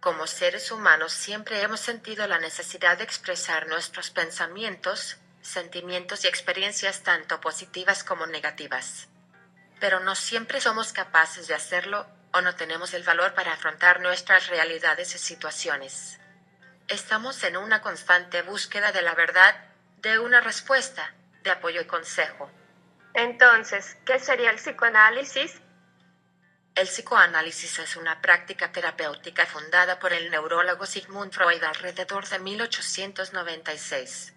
Como seres humanos siempre hemos sentido la necesidad de expresar nuestros pensamientos, sentimientos y experiencias tanto positivas como negativas. Pero no siempre somos capaces de hacerlo, o no tenemos el valor para afrontar nuestras realidades y situaciones. Estamos en una constante búsqueda de la verdad, de una respuesta, de apoyo y consejo. Entonces, ¿qué sería el psicoanálisis? El psicoanálisis es una práctica terapéutica fundada por el neurólogo Sigmund Freud alrededor de 1896.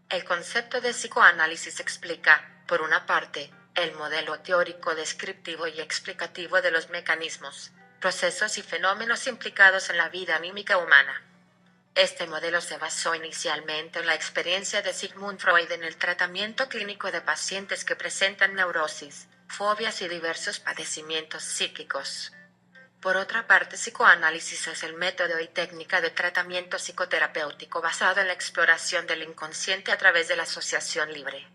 El concepto de psicoanálisis explica, por una parte, el modelo teórico descriptivo y explicativo de los mecanismos, procesos y fenómenos implicados en la vida anímica humana. Este modelo se basó inicialmente en la experiencia de Sigmund Freud en el tratamiento clínico de pacientes que presentan neurosis, fobias y diversos padecimientos psíquicos. Por otra parte, psicoanálisis es el método y técnica de tratamiento psicoterapéutico basado en la exploración del inconsciente a través de la asociación libre.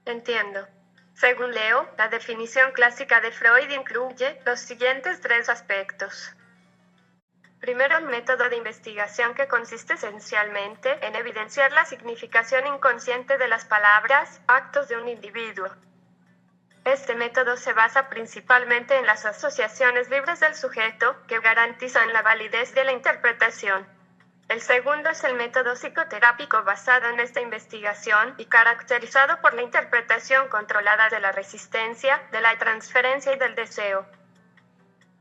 Entiendo. Según Leo, la definición clásica de Freud incluye los siguientes 3 aspectos. Primero, el método de investigación que consiste esencialmente en evidenciar la significación inconsciente de las palabras, actos de un individuo. Este método se basa principalmente en las asociaciones libres del sujeto, que garantizan la validez de la interpretación. El segundo es el método psicoterápico basado en esta investigación y caracterizado por la interpretación controlada de la resistencia, de la transferencia y del deseo.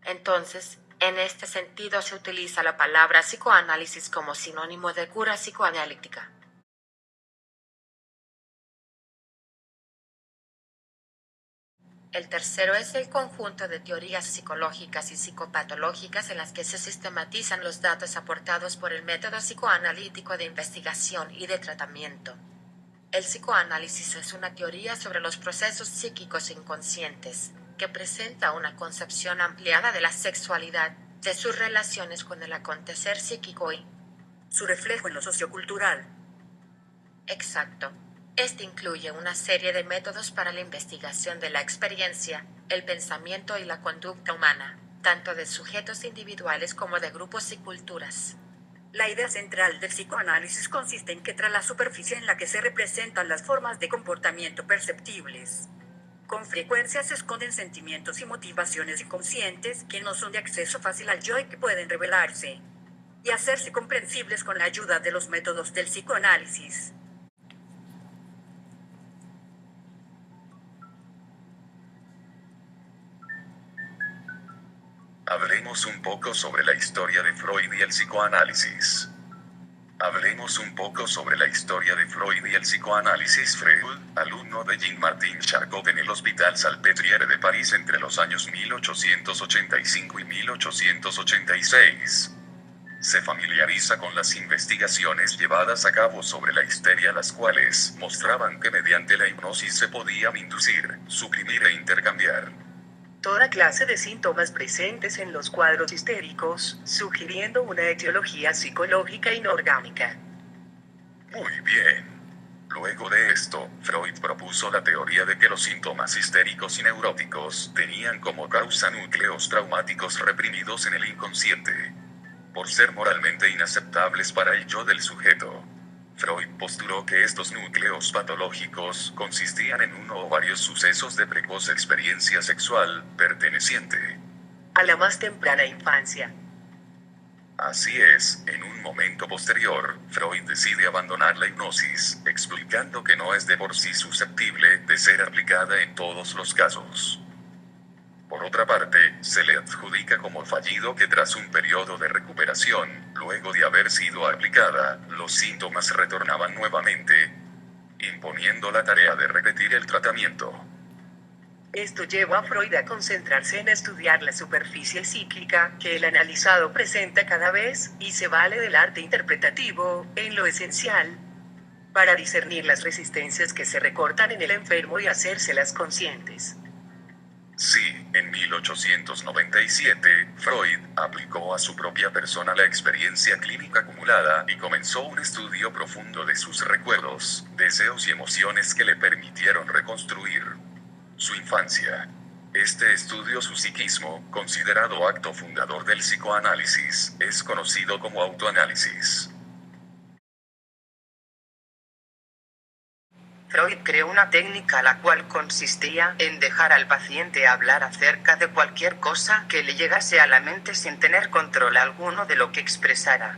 Entonces, en este sentido se utiliza la palabra psicoanálisis como sinónimo de cura psicoanalítica. El tercero es el conjunto de teorías psicológicas y psicopatológicas en las que se sistematizan los datos aportados por el método psicoanalítico de investigación y de tratamiento. El psicoanálisis es una teoría sobre los procesos psíquicos inconscientes, que presenta una concepción ampliada de la sexualidad, de sus relaciones con el acontecer psíquico y su reflejo en lo sociocultural. Exacto. Este incluye una serie de métodos para la investigación de la experiencia, el pensamiento y la conducta humana, tanto de sujetos individuales como de grupos y culturas. La idea central del psicoanálisis consiste en que tras la superficie en la que se representan las formas de comportamiento perceptibles, con frecuencia se esconden sentimientos y motivaciones inconscientes que no son de acceso fácil al yo y que pueden revelarse y hacerse comprensibles con la ayuda de los métodos del psicoanálisis. Hablemos un poco sobre la historia de Freud y el psicoanálisis. Hablemos un poco sobre la historia de Freud y el psicoanálisis. Freud, alumno de Jean-Martin Charcot en el Hospital Salpêtrière de París entre los años 1885 y 1886. Se familiariza con las investigaciones llevadas a cabo sobre la histeria, las cuales mostraban que mediante la hipnosis se podían inducir, suprimir e intercambiar toda clase de síntomas presentes en los cuadros histéricos, sugiriendo una etiología psicológica inorgánica. Muy bien. Luego de esto, Freud propuso la teoría de que los síntomas histéricos y neuróticos tenían como causa núcleos traumáticos reprimidos en el inconsciente, por ser moralmente inaceptables para el yo del sujeto. Freud postuló que estos núcleos patológicos consistían en uno o varios sucesos de precoz experiencia sexual, perteneciente a la más temprana infancia. Así es, en un momento posterior, Freud decide abandonar la hipnosis, explicando que no es de por sí susceptible de ser aplicada en todos los casos. Por otra parte, se le adjudica como fallido que tras un periodo de recuperación, luego de haber sido aplicada, los síntomas retornaban nuevamente, imponiendo la tarea de repetir el tratamiento. Esto llevó a Freud a concentrarse en estudiar la superficie psíquica que el analizado presenta cada vez, y se vale del arte interpretativo, en lo esencial, para discernir las resistencias que se recortan en el enfermo y hacérselas conscientes. Sí, en 1897, Freud aplicó a su propia persona la experiencia clínica acumulada y comenzó un estudio profundo de sus recuerdos, deseos y emociones que le permitieron reconstruir su infancia. Este estudio su psiquismo, considerado acto fundador del psicoanálisis, es conocido como autoanálisis. Freud creó una técnica la cual consistía en dejar al paciente hablar acerca de cualquier cosa que le llegase a la mente sin tener control alguno de lo que expresara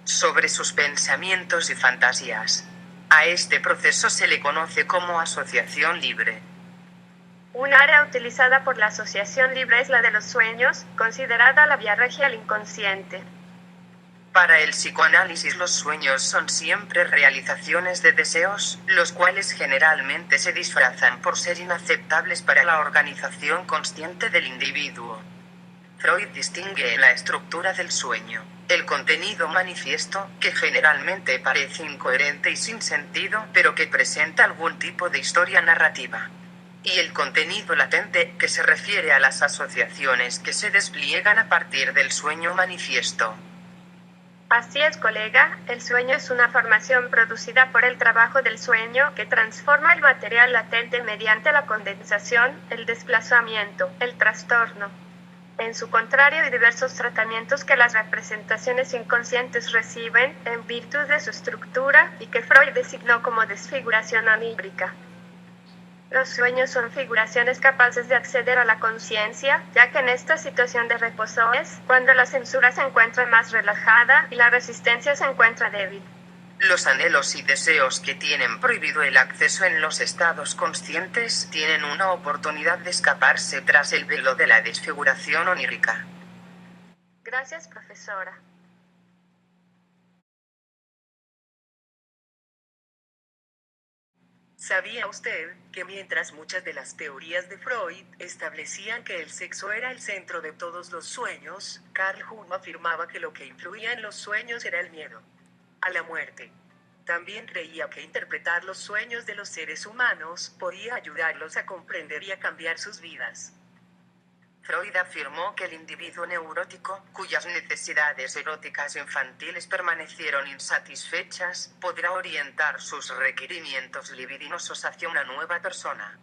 sobre sus pensamientos y fantasías. A este proceso se le conoce como asociación libre. Un área utilizada por la asociación libre es la de los sueños, considerada la vía regia al inconsciente. Para el psicoanálisis los sueños son siempre realizaciones de deseos, los cuales generalmente se disfrazan por ser inaceptables para la organización consciente del individuo. Freud distingue en la estructura del sueño el contenido manifiesto, que generalmente parece incoherente y sin sentido, pero que presenta algún tipo de historia narrativa, y el contenido latente, que se refiere a las asociaciones que se despliegan a partir del sueño manifiesto. Así es, colega, el sueño es una formación producida por el trabajo del sueño que transforma el material latente mediante la condensación, el desplazamiento, el trastorno. En su contrario, hay diversos tratamientos que las representaciones inconscientes reciben en virtud de su estructura y que Freud designó como desfiguración aníbrica. Los sueños son figuraciones capaces de acceder a la conciencia, ya que en esta situación de reposo es cuando la censura se encuentra más relajada y la resistencia se encuentra débil. Los anhelos y deseos que tienen prohibido el acceso en los estados conscientes tienen una oportunidad de escaparse tras el velo de la desfiguración onírica. Gracias, profesora. ¿Sabía usted que mientras muchas de las teorías de Freud establecían que el sexo era el centro de todos los sueños, Carl Jung afirmaba que lo que influía en los sueños era el miedo a la muerte? También creía que interpretar los sueños de los seres humanos podía ayudarlos a comprender y a cambiar sus vidas. Freud afirmó que el individuo neurótico, cuyas necesidades eróticas infantiles permanecieron insatisfechas, podrá orientar sus requerimientos libidinosos hacia una nueva persona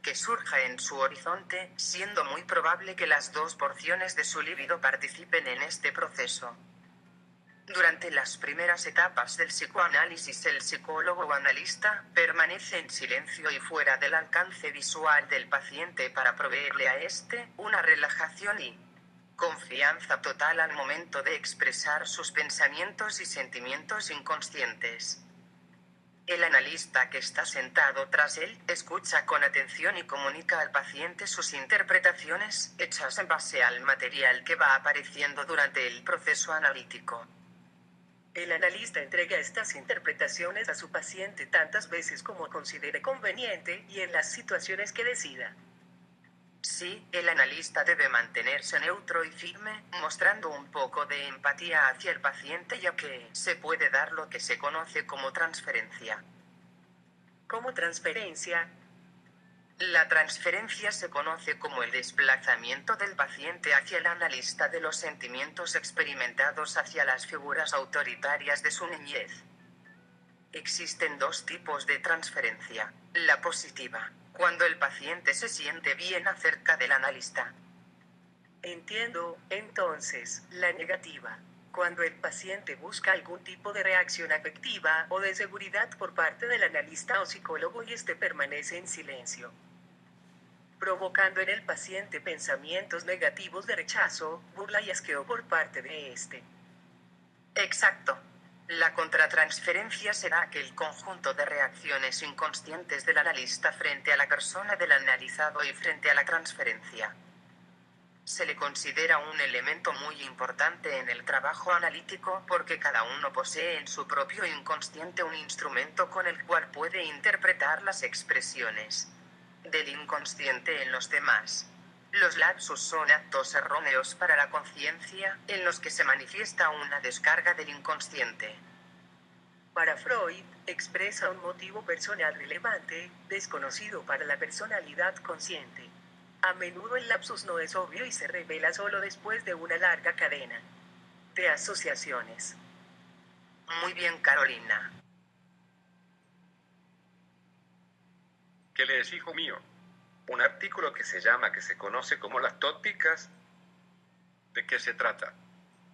que surja en su horizonte, siendo muy probable que las dos porciones de su libido participen en este proceso. Durante las primeras etapas del psicoanálisis, el psicólogo o analista permanece en silencio y fuera del alcance visual del paciente para proveerle a éste una relajación y confianza total al momento de expresar sus pensamientos y sentimientos inconscientes. El analista que está sentado tras él escucha con atención y comunica al paciente sus interpretaciones, hechas en base al material que va apareciendo durante el proceso analítico. El analista entrega estas interpretaciones a su paciente tantas veces como considere conveniente y en las situaciones que decida. Sí, el analista debe mantenerse neutro y firme, mostrando un poco de empatía hacia el paciente, ya que se puede dar lo que se conoce como transferencia. ¿Cómo transferencia? La transferencia se conoce como el desplazamiento del paciente hacia el analista de los sentimientos experimentados hacia las figuras autoritarias de su niñez. Existen dos tipos de transferencia. La positiva, cuando el paciente se siente bien acerca del analista. Entiendo, entonces, la negativa, cuando el paciente busca algún tipo de reacción afectiva o de seguridad por parte del analista o psicólogo y éste permanece en silencio, provocando en el paciente pensamientos negativos de rechazo, burla y asqueo por parte de éste. Exacto. La contratransferencia será aquel conjunto de reacciones inconscientes del analista frente a la persona del analizado y frente a la transferencia. Se le considera un elemento muy importante en el trabajo analítico porque cada uno posee en su propio inconsciente un instrumento con el cual puede interpretar las expresiones del inconsciente en los demás. Los lapsus son actos erróneos para la conciencia, en los que se manifiesta una descarga del inconsciente. Para Freud, expresa un motivo personal relevante, desconocido para la personalidad consciente. A menudo el lapsus no es obvio y se revela solo después de una larga cadena de asociaciones. Muy bien, Carolina. ¿Qué lees, hijo mío? un artículo que se conoce como las tópicas. ¿De qué se trata?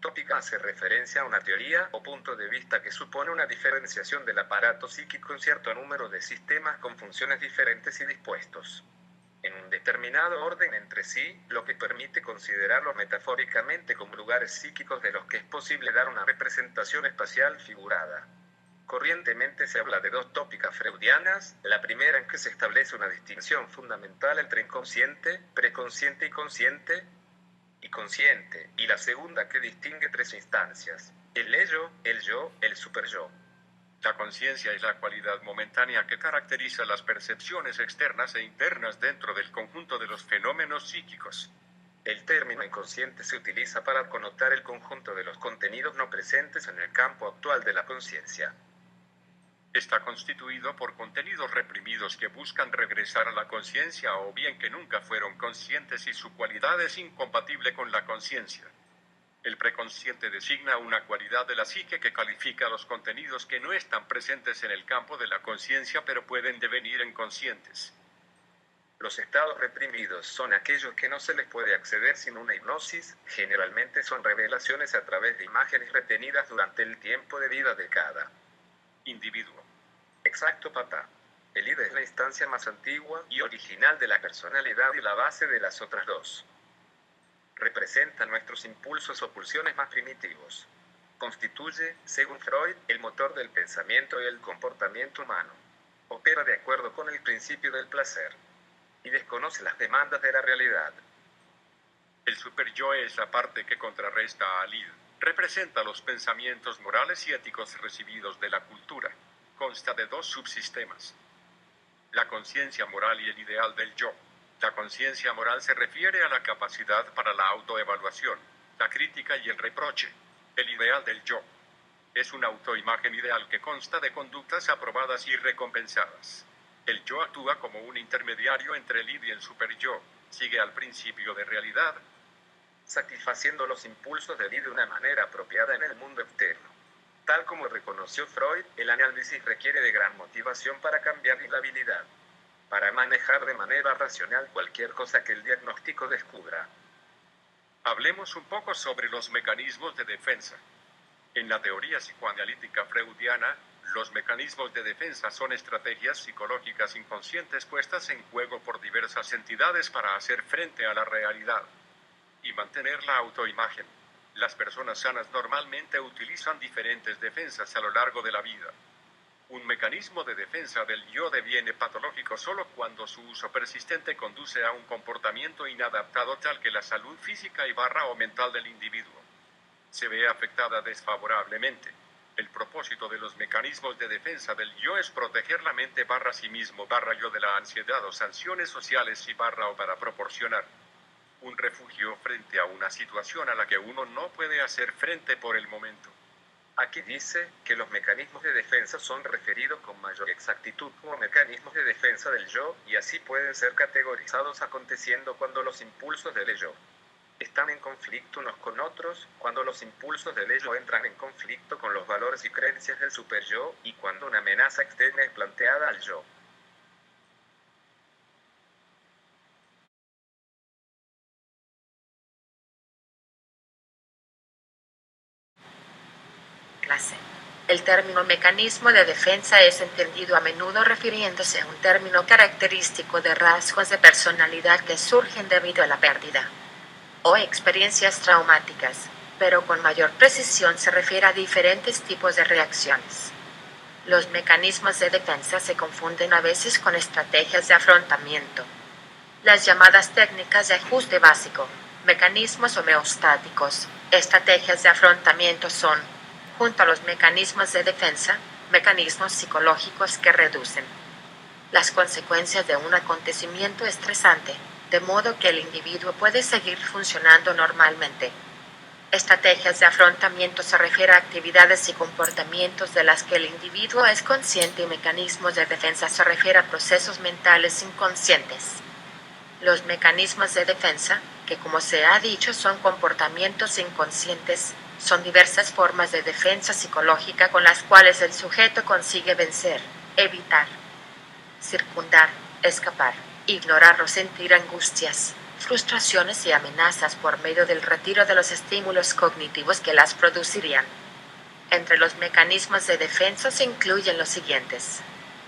Tópica hace referencia a una teoría o punto de vista que supone una diferenciación del aparato psíquico en cierto número de sistemas con funciones diferentes y dispuestos en un determinado orden entre sí, lo que permite considerarlos metafóricamente como lugares psíquicos de los que es posible dar una representación espacial figurada. Corrientemente se habla de dos tópicas freudianas, la primera en que se establece una distinción fundamental entre inconsciente, preconsciente y consciente, y la segunda que distingue tres instancias: el ello, el yo, el superyo. La conciencia es la cualidad momentánea que caracteriza las percepciones externas e internas dentro del conjunto de los fenómenos psíquicos. El término inconsciente se utiliza para connotar el conjunto de los contenidos no presentes en el campo actual de la conciencia. Está constituido por contenidos reprimidos que buscan regresar a la conciencia o bien que nunca fueron conscientes y su cualidad es incompatible con la conciencia. El preconsciente designa una cualidad de la psique que califica los contenidos que no están presentes en el campo de la conciencia pero pueden devenir en conscientes. Los estados reprimidos son aquellos que no se les puede acceder sin una hipnosis, generalmente son revelaciones a través de imágenes retenidas durante el tiempo de vida de cada individuo. Exacto, papá. El id es la instancia más antigua y original de la personalidad y la base de las otras dos. Representa nuestros impulsos o pulsiones más primitivos. Constituye, según Freud, el motor del pensamiento y el comportamiento humano. Opera de acuerdo con el principio del placer. Y desconoce las demandas de la realidad. El superyo es la parte que contrarresta al id. Representa los pensamientos morales y éticos recibidos de la cultura. Consta de dos subsistemas: la conciencia moral y el ideal del yo. La conciencia moral se refiere a la capacidad para la autoevaluación, la crítica y el reproche. El ideal del yo es una autoimagen ideal que consta de conductas aprobadas y recompensadas. El yo actúa como un intermediario entre el id y el superyo, sigue al principio de realidad, satisfaciendo los impulsos del id de una manera apropiada en el mundo externo. Tal como reconoció Freud, el análisis requiere de gran motivación para cambiar la habilidad, para manejar de manera racional cualquier cosa que el diagnóstico descubra. Hablemos un poco sobre los mecanismos de defensa. En la teoría psicoanalítica freudiana, los mecanismos de defensa son estrategias psicológicas inconscientes puestas en juego por diversas entidades para hacer frente a la realidad y mantener la autoimagen. Las personas sanas normalmente utilizan diferentes defensas a lo largo de la vida. Un mecanismo de defensa del yo deviene patológico solo cuando su uso persistente conduce a un comportamiento inadaptado tal que la salud física o mental del individuo se ve afectada desfavorablemente. El propósito de los mecanismos de defensa del yo es proteger la mente sí mismo yo de la ansiedad o sanciones sociales o para proporcionar un refugio frente a una situación a la que uno no puede hacer frente por el momento. Aquí dice que los mecanismos de defensa son referidos con mayor exactitud como mecanismos de defensa del yo y así pueden ser categorizados aconteciendo cuando los impulsos del yo están en conflicto unos con otros, cuando los impulsos del ello entran en conflicto con los valores y creencias del superyo y cuando una amenaza externa es planteada al yo. Clase. El término mecanismo de defensa es entendido a menudo refiriéndose a un término característico de rasgos de personalidad que surgen debido a la pérdida o experiencias traumáticas, pero con mayor precisión se refiere a diferentes tipos de reacciones. Los mecanismos de defensa se confunden a veces con estrategias de afrontamiento. Las llamadas técnicas de ajuste básico, mecanismos homeostáticos, estrategias de afrontamiento son, junto a los mecanismos de defensa, mecanismos psicológicos que reducen las consecuencias de un acontecimiento estresante, de modo que el individuo puede seguir funcionando normalmente. Estrategias de afrontamiento se refiere a actividades y comportamientos de las que el individuo es consciente y mecanismos de defensa se refiere a procesos mentales inconscientes. Los mecanismos de defensa, que como se ha dicho son comportamientos inconscientes, son diversas formas de defensa psicológica con las cuales el sujeto consigue vencer, evitar, circundar, escapar, ignorar o sentir angustias, frustraciones y amenazas por medio del retiro de los estímulos cognitivos que las producirían. Entre los mecanismos de defensa se incluyen los siguientes.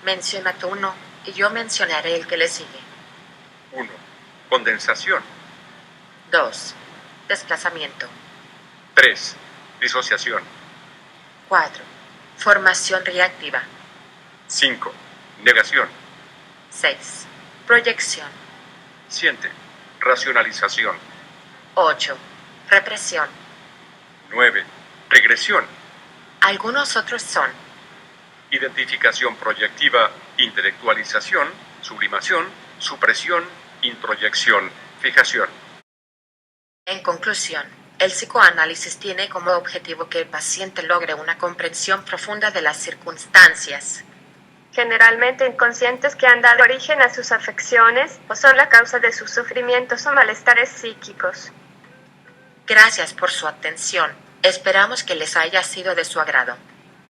Menciona tú uno, y yo mencionaré el que le sigue. 1. Condensación. 2. Desplazamiento. 3. Disociación. 4. Formación reactiva. 5. Negación. 6. Proyección. 7. Racionalización. 8. Represión. 9. Regresión. Algunos otros son Identificación proyectiva, intelectualización, sublimación, supresión, introyección, fijación. En conclusión, el psicoanálisis tiene como objetivo que el paciente logre una comprensión profunda de las circunstancias, generalmente inconscientes, que han dado origen a sus afecciones o son la causa de sus sufrimientos o malestares psíquicos. Gracias por su atención. Esperamos que les haya sido de su agrado.